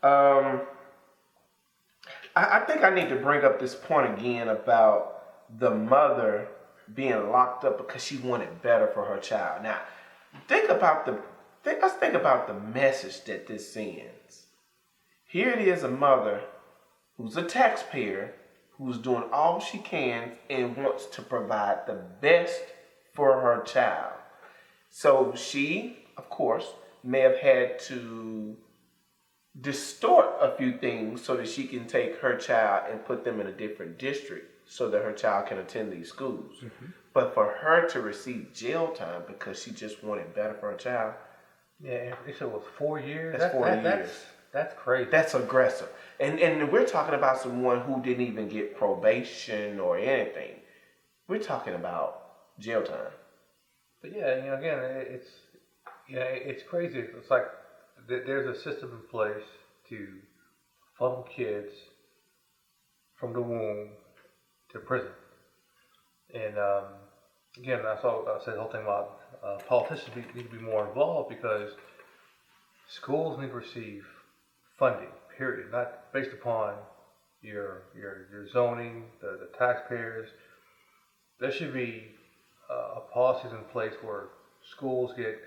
Um, I think I need to bring up this point again about the mother being locked up because she wanted better for her child. Now, let's think about the message that this sends. Here it is, a mother who's a taxpayer, who's doing all she can and wants to provide the best for her child. So she, of course, may have had to distort a few things so that she can take her child and put them in a different district so that her child can attend these schools. Mm-hmm. But for her to receive jail time because she just wanted better for her child. Yeah, they said it was 4 years. That's 4 years. That's crazy. That's aggressive. And we're talking about someone who didn't even get probation or anything. We're talking about jail time. But yeah, again, it's crazy. It's like there's a system in place to funnel kids from the womb to prison. And again, I said the whole thing about politicians need to be more involved because schools need to receive funding, period, not based upon your zoning, the taxpayers. There should be policies in place where schools get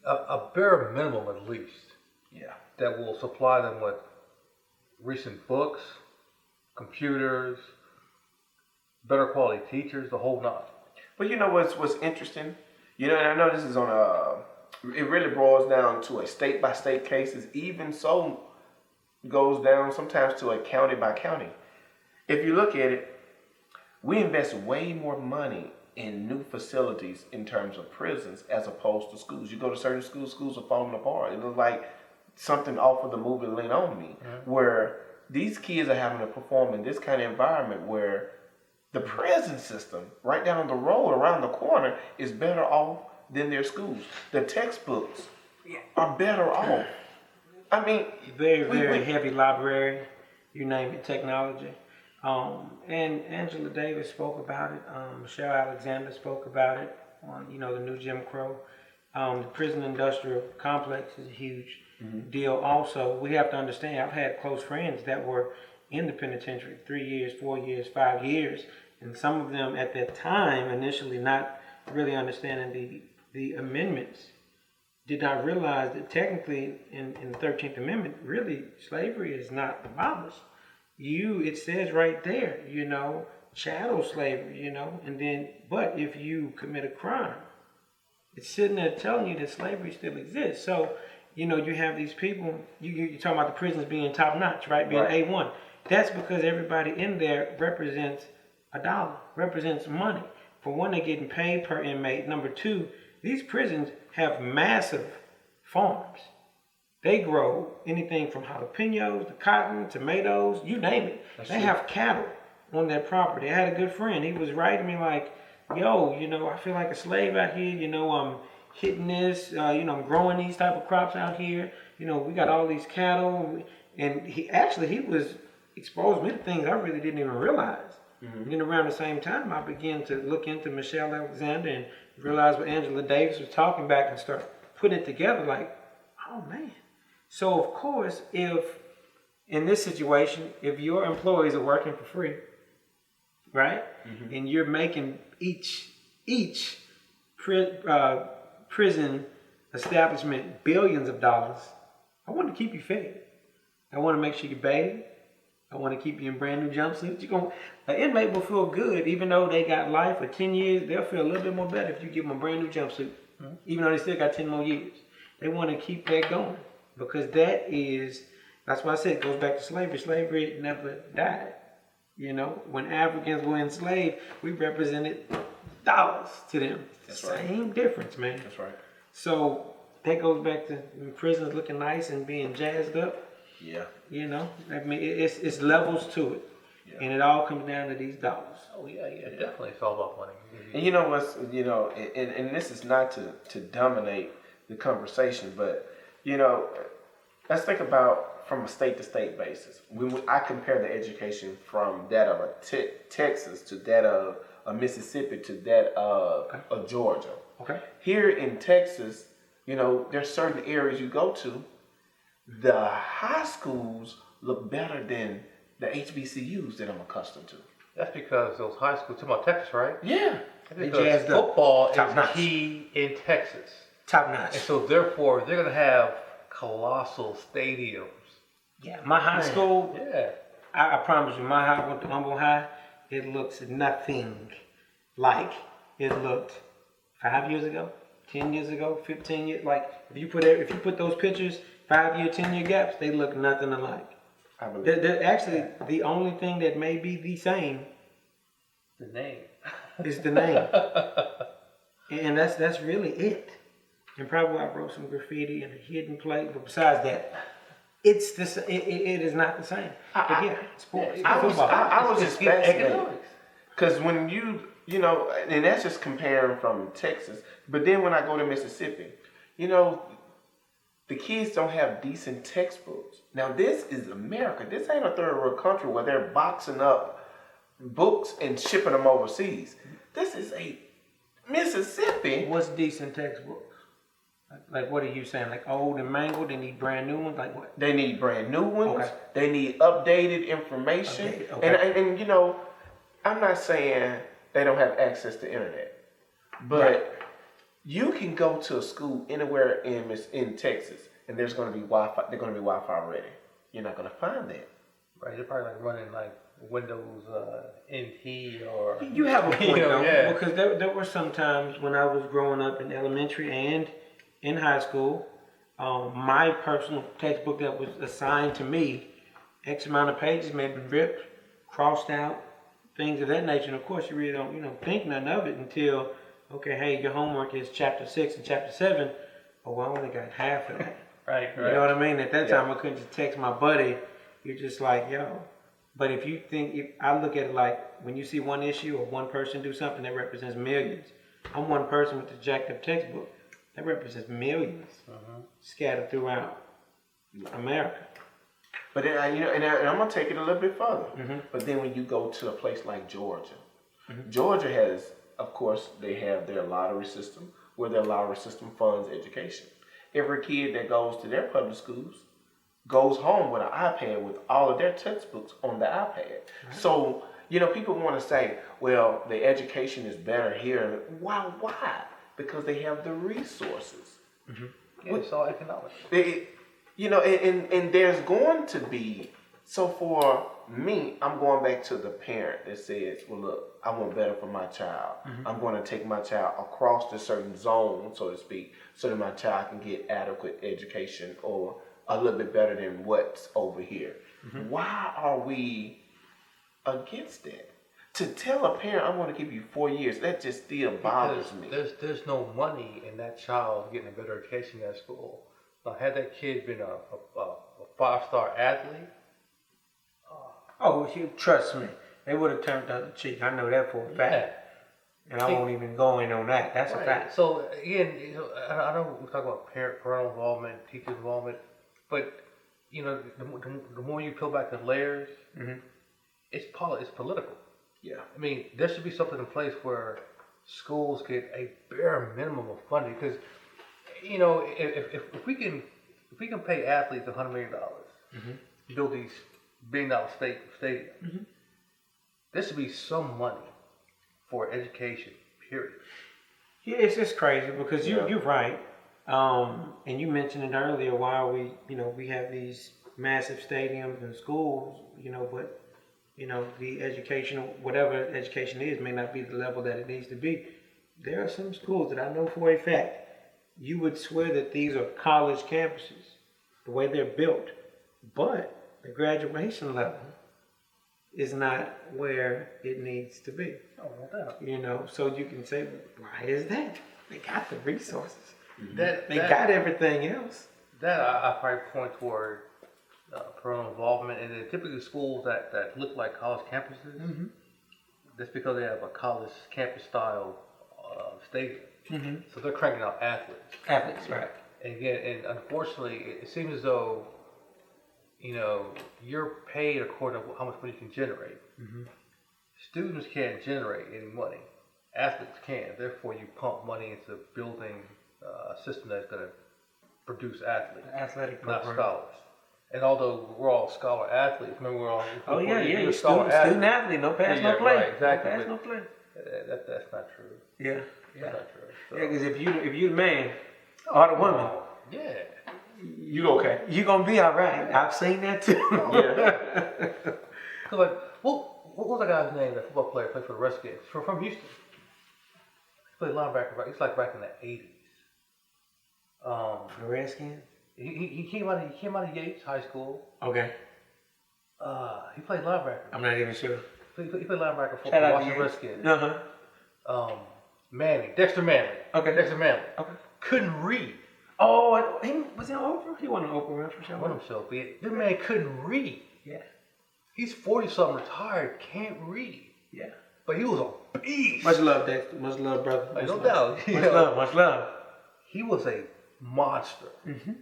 a bare minimum at least. Yeah. That will supply them with recent books, computers, better quality teachers, the whole nine. But you know what's interesting? And I know this is it really boils down to a state by state cases. Even so, goes down sometimes to a county by county. If you look at it, we invest way more money in new facilities in terms of prisons as opposed to schools. You go to certain schools are falling apart. It looks like something off of the movie Lean On Me, where these kids are having to perform in this kind of environment where the prison system right down the road, around the corner, is better off than their schools. The textbooks are better off. I mean, very heavy library, you name it, technology. And Angela Davis spoke about it. Michelle Alexander spoke about it on, the new Jim Crow. The prison industrial complex is a huge deal. Also, we have to understand, I've had close friends that were in the penitentiary 3 years, 4 years, 5 years, and some of them at that time, initially not really understanding the amendments, did not realize that technically in the 13th Amendment, really slavery is not abolished. It says right there, chattel slavery, and then, but if you commit a crime, it's sitting there telling you that slavery still exists. So, you have these people, you're talking about the prisons being top notch, right? Being right. A1. That's because everybody in there represents a dollar, represents money. For one, they're getting paid per inmate. Number two, these prisons have massive farms. They grow anything from jalapenos to cotton, tomatoes, you name it. They have cattle on their property. I had a good friend. He was writing me like, yo, I feel like a slave out here. I'm hitting this, I'm growing these type of crops out here. We got all these cattle. And he was exposed me to things I really didn't even realize. Mm-hmm. Then around the same time, I began to look into Michelle Alexander and realize what Angela Davis was talking back and start putting it together like, oh man. So of course, if in this situation, if your employees are working for free, right, and you're making each prison establishment billions of dollars, I want to keep you fed. I want to make sure you bathe. I want to keep you in brand new jumpsuits. An inmate will feel good, even though they got life for 10 years. They'll feel a little bit more better if you give them a brand new jumpsuit, even though they still got 10 more years. They want to keep that going because that's why I said it goes back to slavery. Slavery never died. When Africans were enslaved, we represented dollars to them. That's Same difference, man. That's right. So that goes back to prisons looking nice and being jazzed up. Yeah. It's levels to it. Yeah. And it all comes down to these dollars. Oh yeah, definitely. It's all about money. And and this is not to dominate the conversation, but let's think about from a state to state basis. When I compare the education from that of Texas to that of Mississippi to that of Georgia. Okay. Here in Texas, there's certain areas you go to the high schools look better than the HBCUs that I'm accustomed to. That's because those high schools, talking about Texas, right? Yeah. They Because jazzed up. football is Top notch. key in Texas. Top And notch. so therefore, they're going to have colossal stadiums. Yeah, my high school, Yeah. I promise you, my high, I went to Humboldt High, it looks nothing like it looked 5 years ago, 10 years ago, 15 years. Like if you put those pictures, 5 year, 10 year gaps, they look nothing alike. I believe They're actually the only thing that may be the same The name. is the name, and that's really it. And probably I wrote some graffiti in a hidden place, but besides that, it's this. It is not the same. But yeah, sports, football. I was just fascinated. Economics. Because when you know, and that's just comparing from Texas, but then when I go to Mississippi, you know, the kids don't have decent textbooks. Now this is America. This ain't a third world country where they're boxing up books and shipping them overseas. This is a Mississippi. What's decent textbooks? Like what are you saying? Like old and mangled? They need brand new ones? Like what? They need brand new ones. Okay. They need updated information. Okay. And you know, I'm not saying they don't have access to internet, but Right. you can go to a school anywhere in Texas, and there's going to be Wi-Fi. They're going to be Wi-Fi ready. You're not going to find that. Right, they're probably like running like Windows NT or. You have a point though, yeah. because there were some times when I was growing up in elementary and in high school, my personal textbook that was assigned to me, X amount of pages may have been ripped, crossed out, things of that nature. And of course, you really don't, think none of it until, okay, hey, your homework is chapter 6 and chapter 7. Oh, well, I only got half of that. Right. You know what I mean? At that time, I couldn't just text my buddy. You're just like, yo. But if I look at it like when you see one issue or one person do something that represents millions. I'm one person with the jacked up textbook. That represents millions scattered throughout America. But then, and I'm gonna take it a little bit further. But then when you go to a place like Georgia, Georgia has, of course, they have their lottery system, where their lottery system funds education. Every kid that goes to their public schools goes home with an iPad with all of their textbooks on the iPad. Right. So, people want to say, well, the education is better here. Why? Because they have the resources. Yeah, it's all economics. And there's going to be, so for me, I'm going back to the parent that says, well, look, I want better for my child. I'm going to take my child across the certain zone, so to speak, so that my child can get adequate education or a little bit better than what's over here. Why are we against that? To tell a parent, I'm going to give you 4 years, that just still bothers me. There's no money in that child getting a better education at school. Now, had that kid been a 5-star athlete, Oh, trust me, they would have turned the other cheek. I know that for a fact. And I won't even go in on that. That's a fact. So again, I know we talk about parental involvement, teacher involvement, but the more you peel back the layers, it's political. Yeah. I mean, there should be something in place where schools get a bare minimum of funding, because if we can pay athletes $100 million to build these billion-dollar stadiums, there should be some money for education. Period. Yeah, it's just crazy because you're right, and you mentioned it earlier. Why we have these massive stadiums and schools, but the education, whatever education is, may not be the level that it needs to be. There are some schools that I know for a fact you would swear that these are college campuses, the way they're built, but the graduation level is not where it needs to be. Oh, no doubt. So you can say, why is that? They got the resources. They got everything else. That I probably point toward parental involvement, and then typically schools that look like college campuses. That's because they have a college campus style stadium. So they're cranking out athletes. Athletes, right? And again, unfortunately, it seems as though you're paid according to how much money you can generate. Students can't generate any money. Athletes can. Therefore, you pump money into building a system that's going to produce athletes, Athletic not program. scholars. And although we're all scholar athletes, remember we're all Oh yeah, you're you're a student athlete. No pass, Yeah, no play. right, exactly, No pass, but- no play. That's not true. Yeah, That's not true. So, yeah. Because if you the man or the woman, yeah. You okay? you gonna be all right. I've seen that too. Yeah. Cause like, what was that guy's name? That football player played for the Redskins from Houston. He played linebacker. He's like back in the '80s. The Redskins. He came out of Yates High School. Okay, He played linebacker. I'm not even sure. He played linebacker for Shout the out to Washington you. Redskins. Uh-huh. Dexter Manley. Okay. Dexter Manley. Okay. Couldn't read. Oh, was he on Oprah? He wasn't on Oprah for sure. One himself. This man couldn't read. Yeah, He's 40-something, retired, can't read. yeah. But he was a beast. Much love, Dexter. Much love, brother. Like, no Much doubt. love. Much love. Much love. He was a monster. Mm-hmm.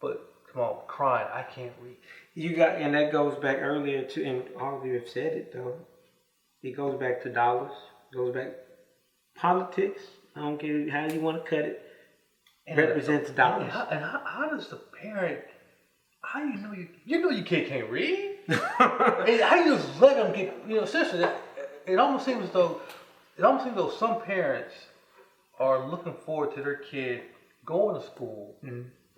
But come on, crying, I can't read. And that goes back earlier to, and all of you have said it though. It goes back to dollars. Goes back politics. I don't care how you want to cut it. And Represents dollars. And how does the parent? How do you know your kid can't read? And how you just let them get seriously? It almost seems as though some parents are looking forward to their kid going to school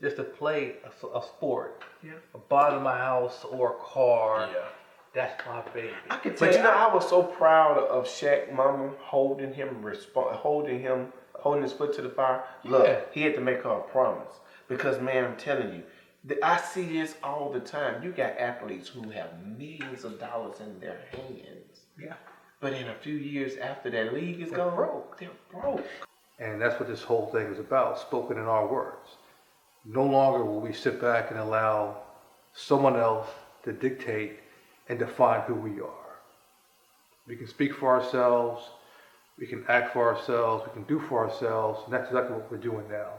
just to play a sport. Yeah. Buy them a house or a car. Yeah. That's my baby. I could tell But I was so proud of Shaq mama holding his foot to the fire. Look, Yeah. he had to make her a promise. Because man, I'm telling you, I see this all the time. You got athletes who have millions of dollars in their hands. Yeah. But in a few years after that league is They're gone, broke. they're broke. And that's what this whole thing is about, spoken in our words. No longer will we sit back and allow someone else to dictate and define who we are. We can speak for ourselves, we can act for ourselves, we can do for ourselves, and that's exactly what we're doing now.